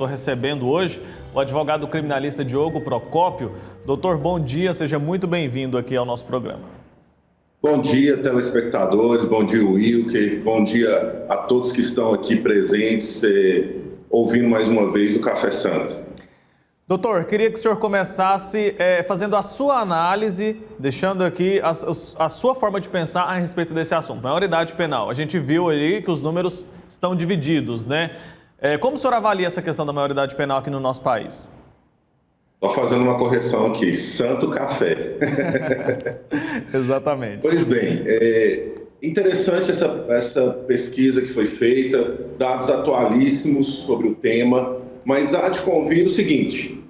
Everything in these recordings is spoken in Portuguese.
Estou recebendo hoje o advogado criminalista Diogo Procópio. Doutor, bom dia, seja muito bem-vindo aqui ao nosso programa. Bom dia, telespectadores, bom dia, Wilker, bom dia a todos que estão aqui presentes, ouvindo mais uma vez o Café Santo. Doutor, queria que o senhor começasse fazendo a sua análise, deixando aqui a sua forma de pensar a respeito desse assunto. Maioridade penal, a gente viu ali que os números estão divididos, né? Como o senhor avalia essa questão da maioridade penal aqui no nosso país? Estou fazendo uma correção aqui, Santo Café. Exatamente. Pois bem, interessante essa pesquisa que foi feita, dados atualíssimos sobre o tema, mas há de convir o seguinte,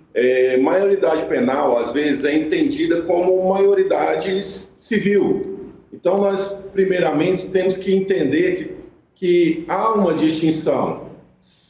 maioridade penal às vezes é entendida como maioridade civil. Então nós primeiramente temos que entender que há uma distinção.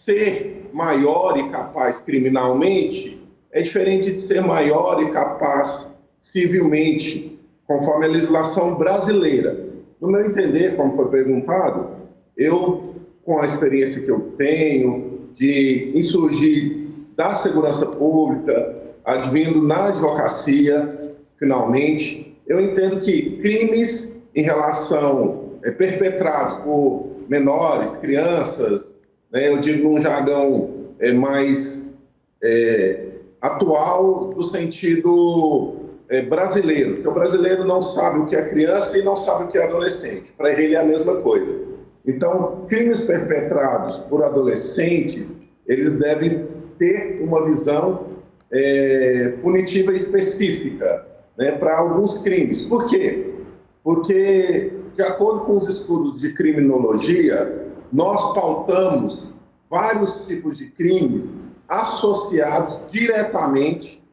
Ser maior e capaz criminalmente é diferente de ser maior e capaz civilmente, conforme a legislação brasileira. No meu entender, como foi perguntado, eu, com a experiência que eu tenho de insurgir da segurança pública, advindo na advocacia, finalmente, eu entendo que crimes em relação perpetrados por menores, crianças, eu digo num jargão mais atual, do sentido brasileiro, porque o brasileiro não sabe o que é criança e não sabe o que é adolescente. Para ele é a mesma coisa. Então, crimes perpetrados por adolescentes, eles devem ter uma visão punitiva específica, para alguns crimes. Por quê? Porque, de acordo com os estudos de criminologia, nós pautamos vários tipos de crimes associados diretamente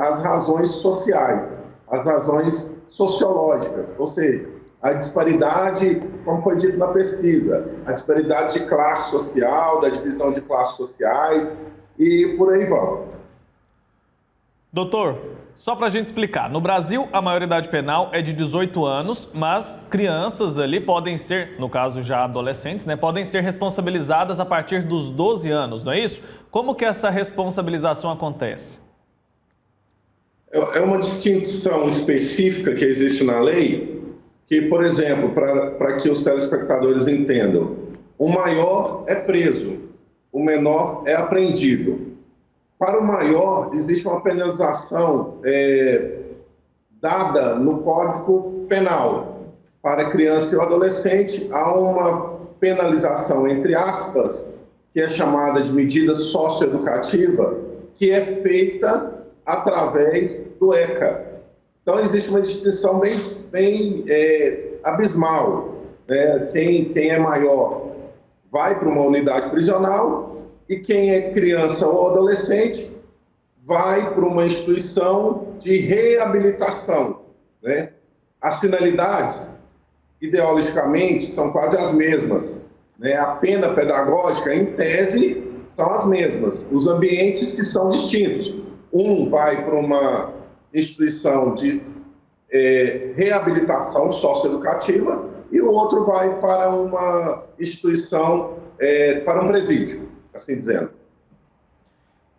às razões sociais, às razões sociológicas, ou seja, a disparidade, como foi dito na pesquisa, a disparidade de classe social, da divisão de classes sociais e por aí vai. Doutor, só para a gente explicar, no Brasil a maioridade penal é de 18 anos, mas crianças ali podem ser, no caso já adolescentes, podem ser responsabilizadas a partir dos 12 anos, não é isso? Como que essa responsabilização acontece? É uma distinção específica que existe na lei, que, por exemplo, para que os telespectadores entendam, o maior é preso, o menor é apreendido. Para o maior, existe uma penalização dada no Código Penal. Para a criança e o adolescente, há uma penalização, entre aspas, que é chamada de medida socioeducativa, que é feita através do ECA. Então, existe uma distinção bem abismal. Quem é maior vai para uma unidade prisional, e quem é criança ou adolescente vai para uma instituição de reabilitação. As finalidades, ideologicamente, são quase as mesmas. A pena pedagógica, em tese, são as mesmas. Os ambientes que são distintos. Um vai para uma instituição de reabilitação socioeducativa e o outro vai para uma instituição, para um presídio, assim dizendo.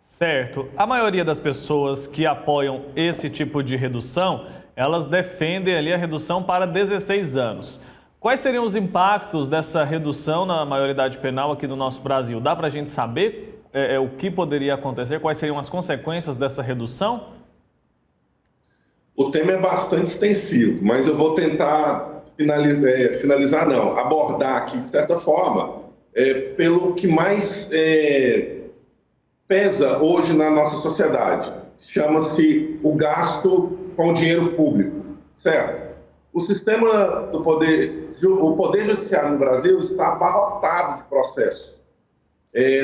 Certo. A maioria das pessoas que apoiam esse tipo de redução, elas defendem ali a redução para 16 anos. Quais seriam os impactos dessa redução na maioridade penal aqui no nosso Brasil? Dá para a gente saber o que poderia acontecer? Quais seriam as consequências dessa redução? O tema é bastante extensivo, mas eu vou tentar abordar aqui, de certa forma, pelo que mais pesa hoje na nossa sociedade. Chama-se o gasto com o dinheiro público, certo? O sistema do o Poder Judiciário no Brasil está abarrotado de processos.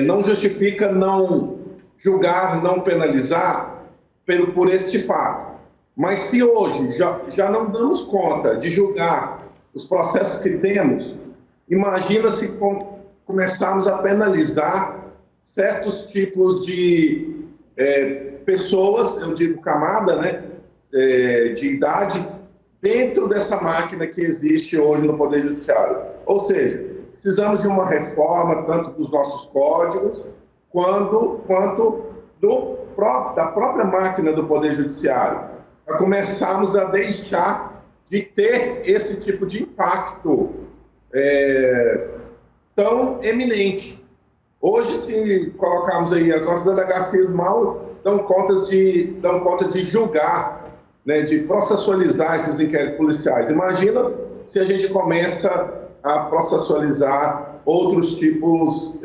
Não justifica não julgar, não penalizar por este fato. Mas se hoje já não damos conta de julgar os processos que temos, imagina se começarmos a penalizar certos tipos de pessoas, eu digo camada, de idade, dentro dessa máquina que existe hoje no Poder Judiciário. Ou seja, precisamos de uma reforma tanto dos nossos códigos quanto da própria máquina do Poder Judiciário, para começarmos a deixar de ter esse tipo de impacto tão eminente. Hoje, se colocarmos aí, as nossas delegacias mal dão conta de julgar, né, de processualizar esses inquéritos policiais. Imagina se a gente começa a processualizar outros tipos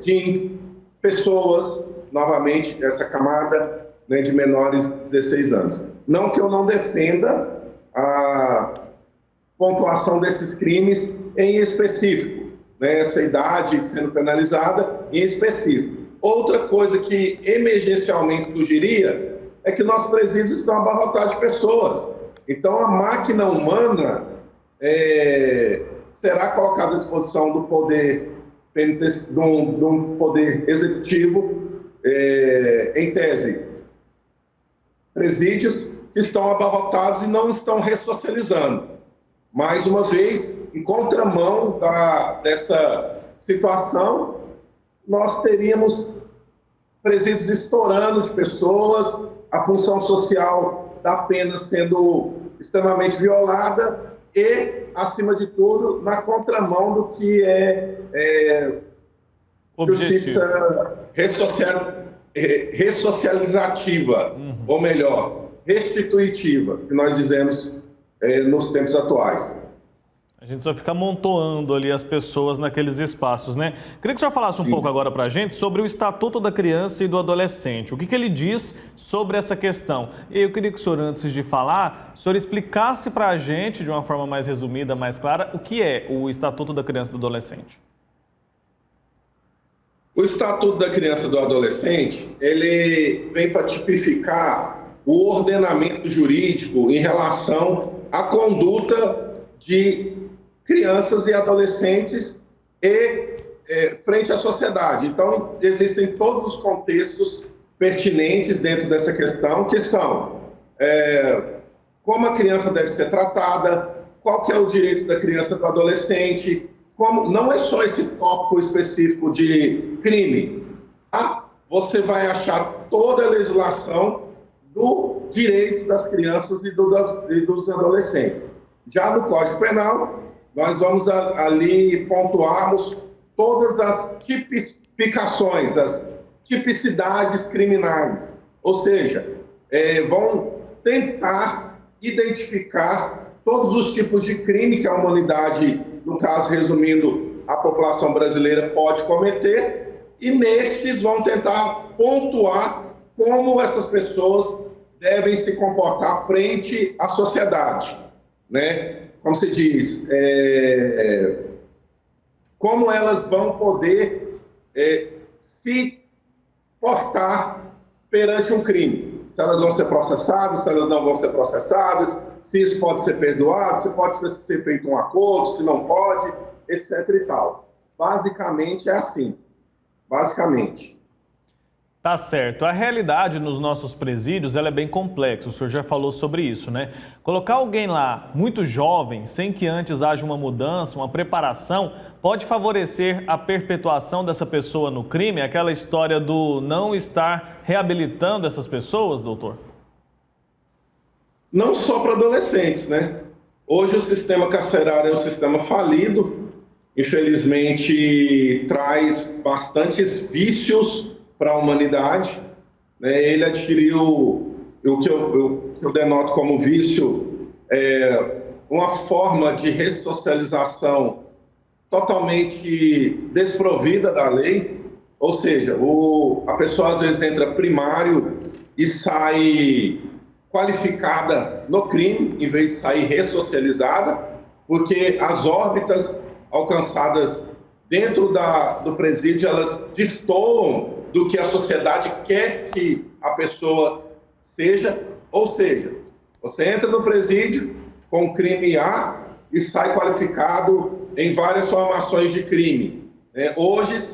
de pessoas, novamente, essa camada, né, de menores de 16 anos. Não que eu não defenda a pontuação desses crimes em específico, né, essa idade sendo penalizada em específico. Outra coisa que emergencialmente surgiria é que nossos presídios estão abarrotados de pessoas. Então, a máquina humana será colocada à disposição do poder do poder executivo, em tese, presídios que estão abarrotados e não estão ressocializando. Mais uma vez, em contramão dessa situação, nós teríamos presídios estourando de pessoas, a função social da pena sendo extremamente violada e, acima de tudo, na contramão do que justiça ressocializativa, ou melhor, restituitiva, que nós dizemos nos tempos atuais. A gente só fica amontoando ali as pessoas naqueles espaços, né? Queria que o senhor falasse um pouco agora para a gente sobre o Estatuto da Criança e do Adolescente. O que ele diz sobre essa questão? E eu queria que o senhor, antes de falar, o senhor explicasse para a gente, de uma forma mais resumida, mais clara, o que é o Estatuto da Criança e do Adolescente. O Estatuto da Criança e do Adolescente, ele vem para tipificar o ordenamento jurídico em relação à conduta de crianças e adolescentes frente à sociedade. Então, existem todos os contextos pertinentes dentro dessa questão, que são como a criança deve ser tratada, qual que é o direito da criança e do adolescente, como não é só esse tópico específico de crime. Você vai achar toda a legislação do direito das crianças e dos adolescentes. Já no Código Penal, nós vamos ali pontuarmos todas as tipificações, as tipicidades criminais. Ou seja, vão tentar identificar todos os tipos de crime que a humanidade, no caso, resumindo, a população brasileira pode cometer, e nestes vão tentar pontuar como essas pessoas devem se comportar frente à sociedade, né? Como se diz, como elas vão poder se portar perante um crime. Se elas vão ser processadas, se elas não vão ser processadas, se isso pode ser perdoado, se pode ser feito um acordo, se não pode, etc. e tal. Basicamente é assim. Basicamente. Tá certo. A realidade nos nossos presídios ela é bem complexa, o senhor já falou sobre isso, né? Colocar alguém lá muito jovem, sem que antes haja uma mudança, uma preparação, pode favorecer a perpetuação dessa pessoa no crime? Aquela história do não estar reabilitando essas pessoas, doutor? Não só para adolescentes, né? Hoje o sistema carcerário é um sistema falido, infelizmente traz bastantes vícios para a humanidade, né? Ele adquiriu o que eu denoto como vício, uma forma de ressocialização totalmente desprovida da lei, ou seja, a pessoa às vezes entra primário e sai qualificada no crime, em vez de sair ressocializada, porque as órbitas alcançadas dentro do presídio, elas destoam do que a sociedade quer que a pessoa seja, ou seja, você entra no presídio com crime A e sai qualificado em várias formações de crime. Hoje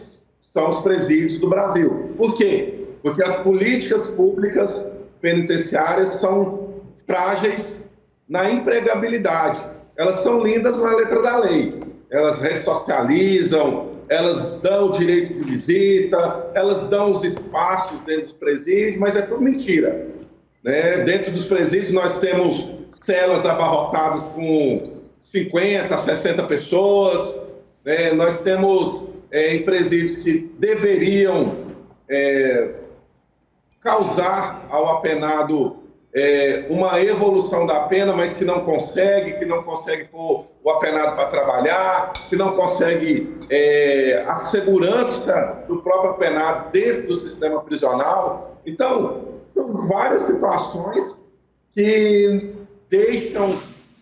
são os presídios do Brasil. Por quê? Porque as políticas públicas penitenciárias são frágeis na empregabilidade. Elas são lindas na letra da lei. Elas ressocializam, elas dão o direito de visita, elas dão os espaços dentro dos presídios, mas é tudo mentira, né? Dentro dos presídios nós temos celas abarrotadas com 50, 60 pessoas, né? Nós temos em presídios que deveriam causar ao apenado uma evolução da pena, mas que não consegue pôr o apenado para trabalhar, que não consegue a segurança do próprio apenado dentro do sistema prisional. Então, são várias situações que deixam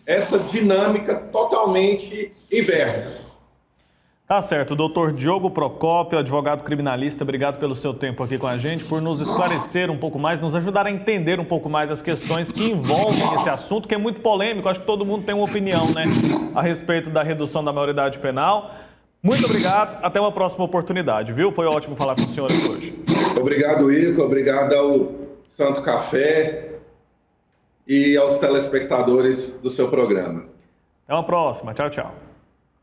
essa dinâmica totalmente inversa. Tá certo. Doutor Diogo Procópio, advogado criminalista, obrigado pelo seu tempo aqui com a gente, por nos esclarecer um pouco mais, nos ajudar a entender um pouco mais as questões que envolvem esse assunto, que é muito polêmico. Acho que todo mundo tem uma opinião, né, a respeito da redução da maioridade penal. Muito obrigado. Até uma próxima oportunidade, viu? Foi ótimo falar com o senhor aqui hoje. Obrigado, Ico. Obrigado ao Santo Café e aos telespectadores do seu programa. Até uma próxima. Tchau, tchau.